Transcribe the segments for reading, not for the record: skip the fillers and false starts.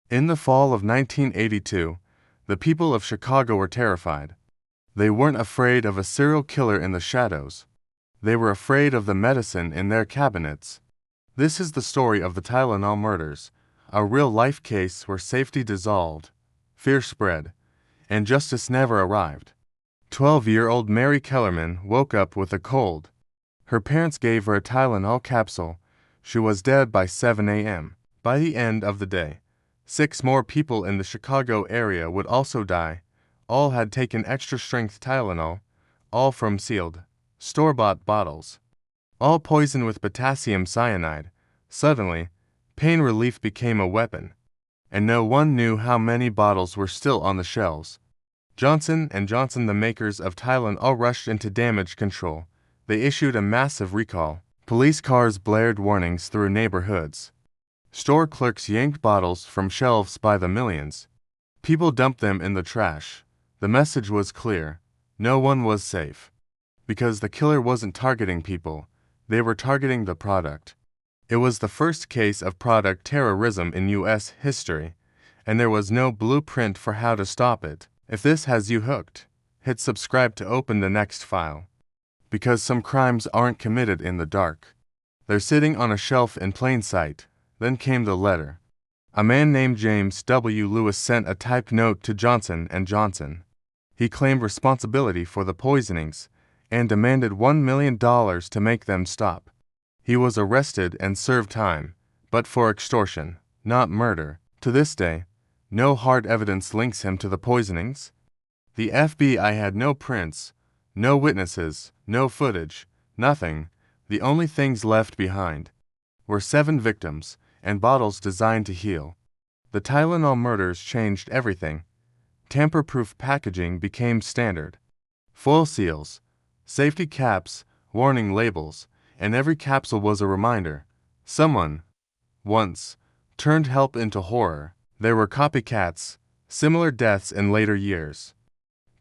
In the fall of 1982, the people of Chicago were terrified. They weren't afraid of a serial killer in the shadows. They were afraid of the medicine in their cabinets. This is the story of the Tylenol murders, a real-life case where safety dissolved, fear spread, and justice never arrived. 12-year-old Mary Kellerman woke up with a cold. Her parents gave her a Tylenol capsule. She was dead by 7 a.m. By the end of the day, 6 more people in the Chicago area would also die. All had taken extra-strength Tylenol, all from sealed, store-bought bottles. All poisoned with potassium cyanide. Suddenly, pain relief became a weapon, and no one knew how many bottles were still on the shelves. Johnson & Johnson, the makers of Tylenol, rushed into damage control. They issued a massive recall. Police cars blared warnings through neighborhoods. Store clerks yanked bottles from shelves by the millions. People dumped them in the trash. The message was clear: no one was safe. Because the killer wasn't targeting people, they were targeting the product. It was the first case of product terrorism in U.S. history, and there was no blueprint for how to stop it. If this has you hooked, hit subscribe to open the next file. Because some crimes aren't committed in the dark. They're sitting on a shelf in plain sight. Then came the letter. A man named James W. Lewis sent a typed note to Johnson & Johnson. He claimed responsibility for the poisonings and demanded $1 million to make them stop. He was arrested and served time, but for extortion, not murder. To this day, no hard evidence links him to the poisonings. The FBI had no prints, no witnesses, no footage, nothing. The only things left behind were 7 victims and bottles designed to heal. The Tylenol murders changed everything. Tamper-proof packaging became standard. Foil seals, safety caps, warning labels, and every capsule was a reminder. Someone, once, turned help into horror. There were copycats, similar deaths in later years.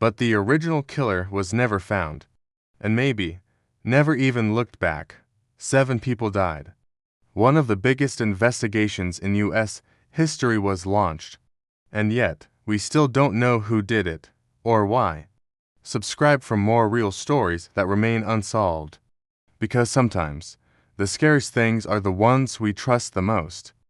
But the original killer was never found. And maybe, never even looked back. 7 people died. One of the biggest investigations in U.S. history was launched. And yet, we still don't know who did it, or why. Subscribe for more real stories that remain unsolved. Because sometimes, the scariest things are the ones we trust the most.